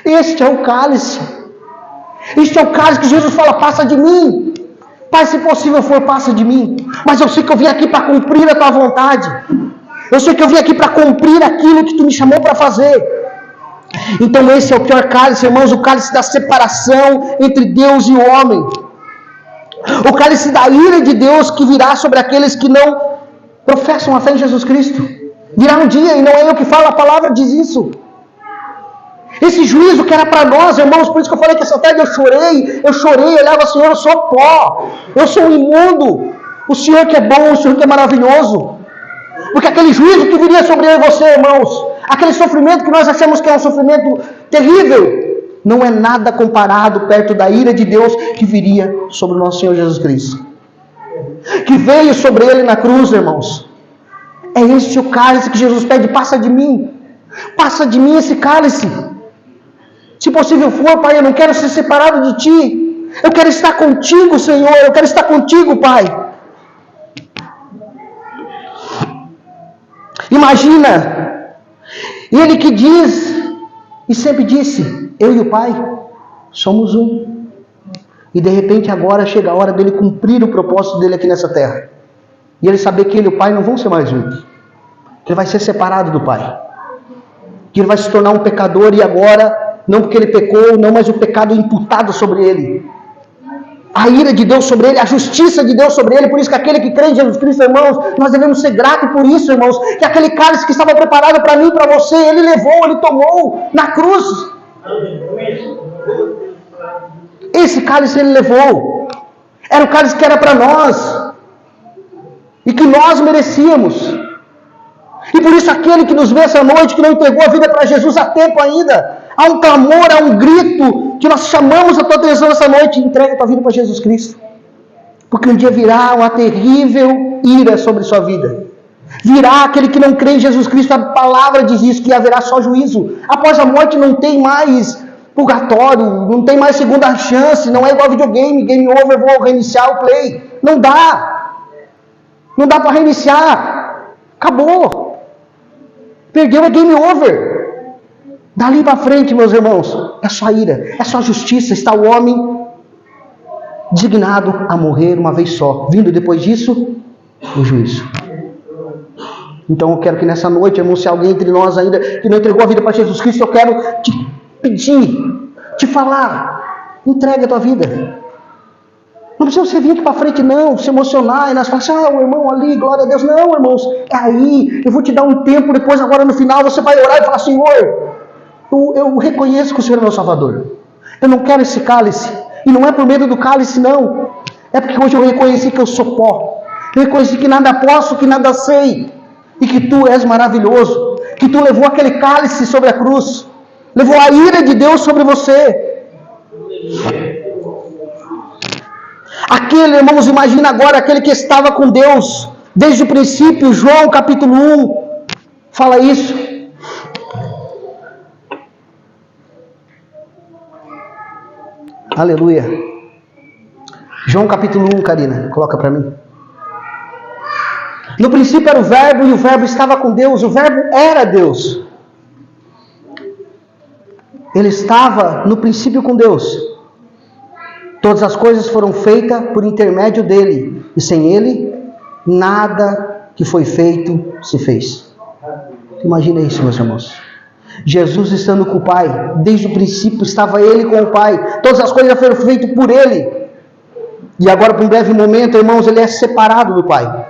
Este é o cálice. Este é o cálice que Jesus fala, passa de mim. Pai, se possível for, passa de mim. Mas eu sei que eu vim aqui para cumprir a tua vontade. Eu sei que eu vim aqui para cumprir aquilo que tu me chamou para fazer. Então esse é o pior cálice, irmãos, o cálice da separação entre Deus e o homem. O cálice da ira de Deus que virá sobre aqueles que não professam a fé em Jesus Cristo. Virá um dia, e não é eu que falo, a palavra diz isso. Esse juízo que era para nós, irmãos, por isso que eu falei que essa tarde eu chorei, olhava, Senhor, eu sou pó, eu sou um imundo, o Senhor que é bom, o Senhor que é maravilhoso, porque aquele juízo que viria sobre eu e você, irmãos, aquele sofrimento que nós achamos que é um sofrimento terrível, não é nada comparado perto da ira de Deus que viria sobre o nosso Senhor Jesus Cristo, que veio sobre ele na cruz, irmãos. É este o cálice que Jesus pede, passa de mim esse cálice. Se possível for, Pai, eu não quero ser separado de Ti. Eu quero estar contigo, Senhor. Eu quero estar contigo, Pai. Imagina, Ele que diz, e sempre disse, eu e o Pai somos um. E de repente agora chega a hora dele cumprir o propósito dele aqui nessa terra. E ele saber que ele e o Pai não vão ser mais um. Que ele vai ser separado do Pai. Que ele vai se tornar um pecador e agora... Não porque ele pecou, não, mas o pecado imputado sobre ele. A ira de Deus sobre ele, a justiça de Deus sobre ele. Por isso que aquele que crê em Jesus Cristo, irmãos, nós devemos ser gratos por isso, irmãos. Que aquele cálice que estava preparado para mim e para você, ele levou, ele tomou na cruz. Esse cálice ele levou. Era o cálice que era para nós. E que nós merecíamos. E por isso aquele que nos vê essa noite, que não entregou a vida para Jesus há tempo ainda, há um clamor, há um grito, que nós chamamos a tua atenção essa noite, entrega a tua vida para Jesus Cristo. Porque um dia virá uma terrível ira sobre sua vida. Virá aquele que não crê em Jesus Cristo, a palavra diz isso, que haverá só juízo. Após a morte não tem mais purgatório, não tem mais segunda chance, não é igual videogame, game over, vou reiniciar o play. Não dá. Não dá para reiniciar. Acabou. Perdeu, é game over. Dali para frente, meus irmãos, é só ira, é só justiça. Está o homem designado a morrer uma vez só. Vindo depois disso, o juízo. Então eu quero que nessa noite, irmão, se alguém entre nós ainda que não entregou a vida para Jesus Cristo, eu quero te pedir, te falar, entregue a tua vida. Não precisa você vir aqui para frente não, se emocionar e nós falar assim, o irmão ali, glória a Deus. Não, irmãos, é aí, eu vou te dar um tempo, depois agora no final você vai orar e falar, Senhor, eu reconheço que o Senhor é meu Salvador. Eu não quero esse cálice. E não é por medo do cálice, não. É porque hoje eu reconheci que eu sou pó. Eu reconheci que nada posso, que nada sei. E que Tu és maravilhoso. Que Tu levou aquele cálice sobre a cruz. Levou a ira de Deus sobre você. Aquele, irmãos, imagina agora aquele que estava com Deus desde o princípio. João capítulo 1 fala isso. Aleluia. João capítulo 1, Karina, coloca para mim. No princípio era o verbo e o verbo estava com Deus. O verbo era Deus. Ele estava no princípio com Deus. Todas as coisas foram feitas por intermédio dele. E sem ele, nada que foi feito se fez. Imagina isso, meus irmãos. Jesus estando com o Pai, desde o princípio estava ele com o Pai. Todas as coisas foram feitas por ele. E agora, por um breve momento, irmãos, ele é separado do Pai.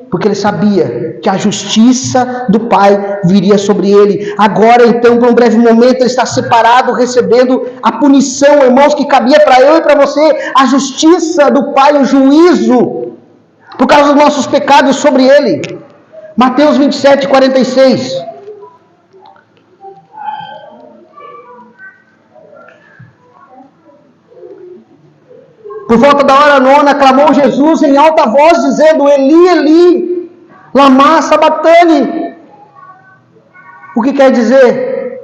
Porque ele sabia que a justiça do Pai viria sobre ele. Agora, então, por um breve momento, ele está separado, recebendo a punição, irmãos, que cabia para eu e para você. A justiça do Pai, o juízo, por causa dos nossos pecados sobre ele. Mateus 27, 46. Por volta da hora 9, clamou Jesus em alta voz, dizendo, Eli, Eli, lama sabachthani. O que quer dizer?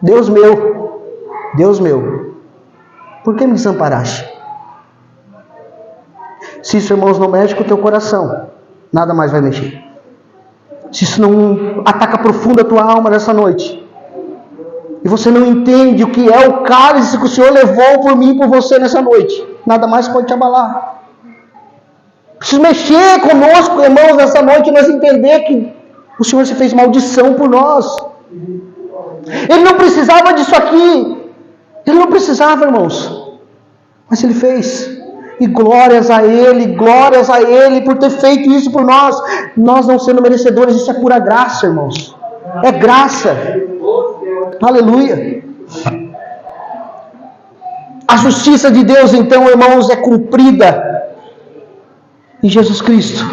Deus meu, por que me desamparaste? Se isso, irmãos, não mexe com o teu coração, nada mais vai mexer. Se isso não ataca profundo a tua alma nessa noite, e você não entende o que é o cálice que o Senhor levou por mim e por você nessa noite, nada mais pode te abalar. Preciso mexer conosco, irmãos, nessa noite, e nós entender que o Senhor se fez maldição por nós. Ele não precisava disso aqui. Ele não precisava, irmãos. Mas Ele fez. E glórias a Ele por ter feito isso por nós. Nós não sendo merecedores, isso é pura graça, irmãos. É graça. Aleluia. A justiça de Deus, então, irmãos, é cumprida em Jesus Cristo.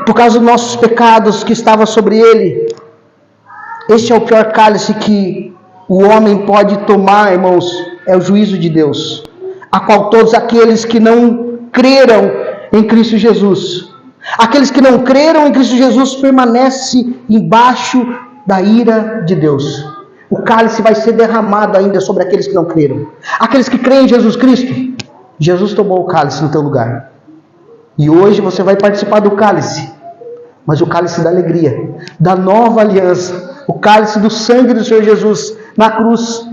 Por causa dos nossos pecados que estavam sobre Ele. Este é o pior cálice que o homem pode tomar, irmãos. É o juízo de Deus, a qual todos aqueles que não creram em Cristo Jesus, aqueles que não creram em Cristo Jesus, permanecem embaixo da ira de Deus. O cálice vai ser derramado ainda sobre aqueles que não creram. Aqueles que creem em Jesus Cristo, Jesus tomou o cálice no teu lugar. E hoje você vai participar do cálice, mas o cálice da alegria, da nova aliança, o cálice do sangue do Senhor Jesus na cruz,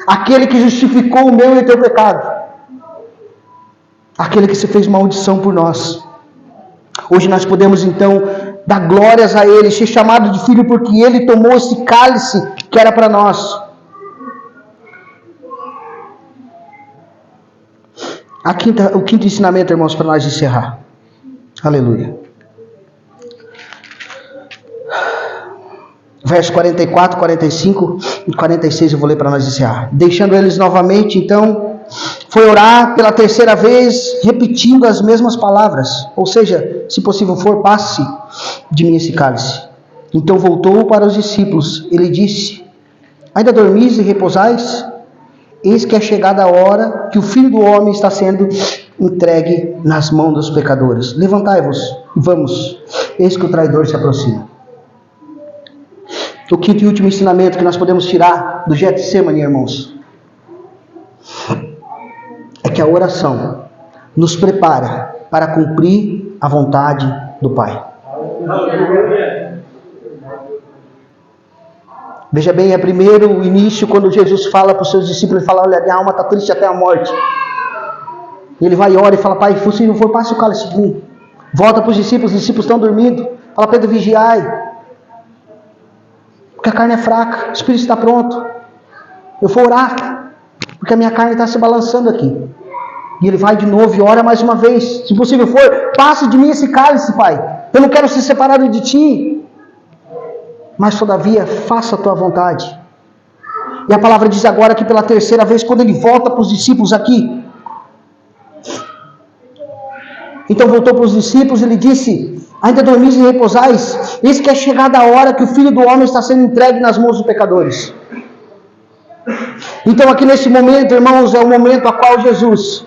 aquele que justificou o meu e o teu pecado, aquele que se fez maldição por nós. Hoje nós podemos então dar glórias a Ele, ser chamado de filho, porque Ele tomou esse cálice que era para nós. O quinto ensinamento, irmãos, para nós encerrar. Aleluia. Verso 44, 45 e 46 eu vou ler para nós encerrar. Deixando eles novamente, então, foi orar pela terceira vez, repetindo as mesmas palavras. Ou seja, se possível for, passe de mim esse cálice. Então voltou para os discípulos. Ele disse, ainda dormis e repousais? Eis que é chegada a hora que o Filho do Homem está sendo entregue nas mãos dos pecadores. Levantai-vos e vamos, eis que o traidor se aproxima. O quinto e último ensinamento que nós podemos tirar do Getsemane, irmãos, é que a oração nos prepara para cumprir a vontade do Pai. Veja bem, é primeiro o início, quando Jesus fala para os seus discípulos, ele fala: olha, minha alma está triste até a morte. Ele vai e ora e fala: Pai, se não for, passe o cálice de mim. Volta para os discípulos estão dormindo. Fala: Pedro, vigiai, porque a carne é fraca, o espírito está pronto. Eu vou orar, porque a minha carne está se balançando aqui. E ele vai de novo e ora mais uma vez: se possível for, passe de mim esse cálice, Pai. Eu não quero ser separado de ti, mas todavia faça a tua vontade. E a palavra diz agora que pela terceira vez, quando ele volta para os discípulos aqui, então voltou para os discípulos e ele disse: ainda dormis e repousais? Eis que é chegada a hora que o Filho do Homem está sendo entregue nas mãos dos pecadores. Então aqui nesse momento, irmãos, é o momento a qual Jesus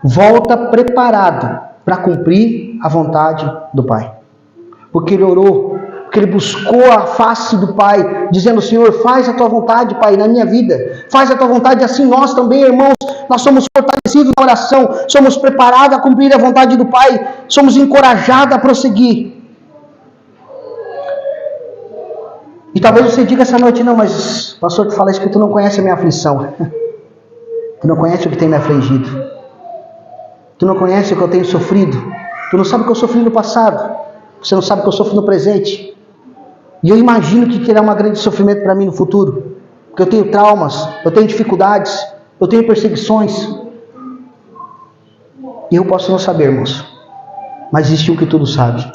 volta preparado para cumprir a vontade do Pai. Porque ele orou, porque ele buscou a face do Pai, dizendo: Senhor, faz a tua vontade, Pai, na minha vida. Faz a tua vontade, assim nós também, irmãos, nós somos fortalecidos na oração, somos preparados a cumprir a vontade do Pai, somos encorajados a prosseguir. E talvez você diga essa noite: não, mas pastor, tu fala isso porque tu não conhece a minha aflição. Tu não conhece o que tem me afligido. Tu não conhece o que eu tenho sofrido. Tu não sabe o que eu sofri no passado. Você não sabe o que eu sofro no presente. E eu imagino que terá um grande sofrimento para mim no futuro. Porque eu tenho traumas, eu tenho dificuldades, eu tenho perseguições. E eu posso não saber, irmãos, mas existe um que tudo sabe.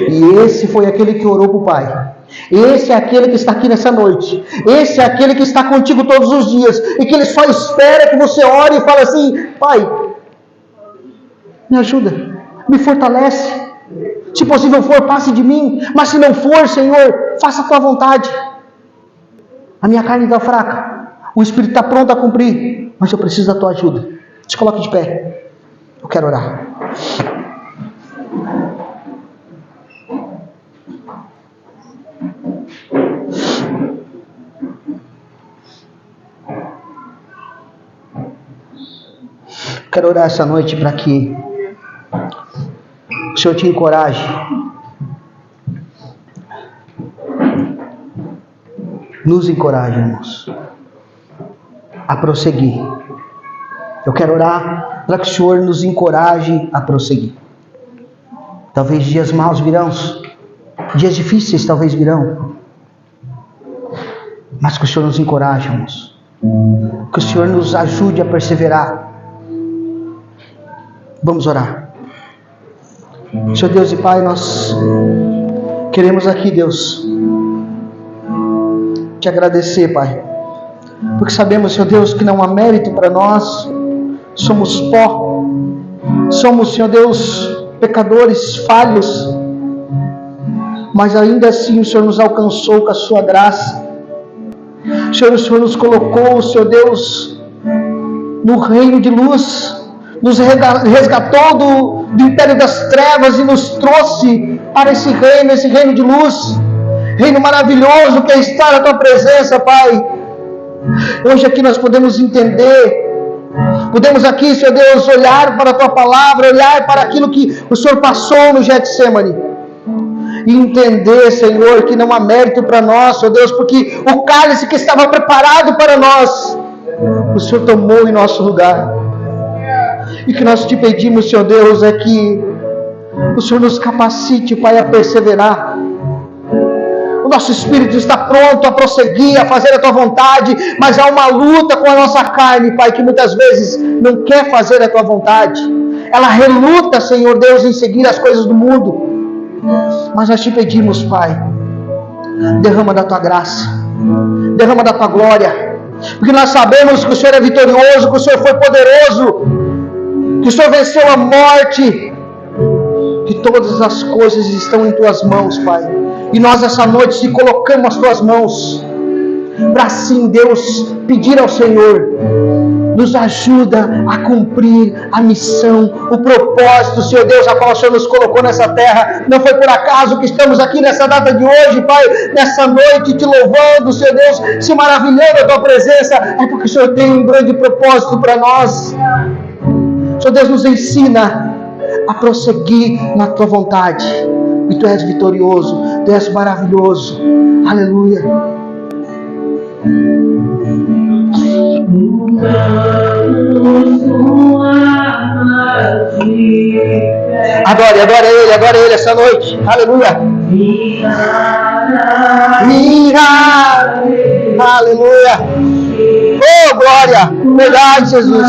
E esse foi aquele que orou para o Pai. Esse é aquele que está aqui nessa noite. Esse é aquele que está contigo todos os dias. E que ele só espera que você ore e fale assim: Pai, me ajuda, me fortalece. Se possível for, passe de mim. Mas se não for, Senhor, faça a tua vontade. A minha carne está fraca, o Espírito está pronto a cumprir, mas eu preciso da tua ajuda. Se coloque de pé, eu quero orar. Quero orar essa noite para que o Senhor te encoraje, nos encoraje, irmãos, a prosseguir. Eu quero orar para que o Senhor nos encoraje a prosseguir. Talvez dias maus virão, dias difíceis talvez virão, mas que o Senhor nos encoraje, irmãos, que o Senhor nos ajude a perseverar. Vamos orar. Senhor Deus e Pai, nós queremos aqui, Deus, te agradecer, Pai, porque sabemos, Senhor Deus, que não há mérito para nós, somos pó, somos, Senhor Deus, pecadores, falhos, mas ainda assim o Senhor nos alcançou com a sua graça. O Senhor nos colocou, Senhor Deus, no reino de luz, nos resgatou do império das trevas e nos trouxe para esse reino de luz, reino maravilhoso que é estar na tua presença, Pai. Hoje aqui nós podemos entender, podemos aqui, Senhor Deus, olhar para a tua palavra, olhar para aquilo que o Senhor passou no Getsemane e entender, Senhor, que não há mérito para nós, Senhor Deus, porque o cálice que estava preparado para nós, o Senhor tomou em nosso lugar. E que nós te pedimos, Senhor Deus, é que o Senhor nos capacite, Pai, a perseverar. O nosso espírito está pronto a prosseguir, a fazer a tua vontade, mas há uma luta com a nossa carne, Pai, que muitas vezes não quer fazer a tua vontade. Ela reluta, Senhor Deus, em seguir as coisas do mundo. Mas nós te pedimos, Pai, derrama da tua graça, derrama da tua glória, porque nós sabemos que o Senhor é vitorioso, que o Senhor foi poderoso, que o Senhor venceu a morte, que todas as coisas estão em tuas mãos, Pai. E nós essa noite se colocamos nas tuas mãos, para assim, Deus, pedir ao Senhor nos ajuda a cumprir a missão, o propósito, Senhor Deus, a qual o Senhor nos colocou nessa terra. Não foi por acaso que estamos aqui nessa data de hoje, Pai, nessa noite, te louvando, Senhor Deus, se maravilhando a Tua presença. É porque o Senhor tem um grande propósito para nós. Senhor Deus, nos ensina a prosseguir na Tua vontade. E Tu és vitorioso, Tu és maravilhoso. Aleluia. Adore Ele essa noite. Aleluia. Aleluia. Oh, glória. Verdade, Jesus.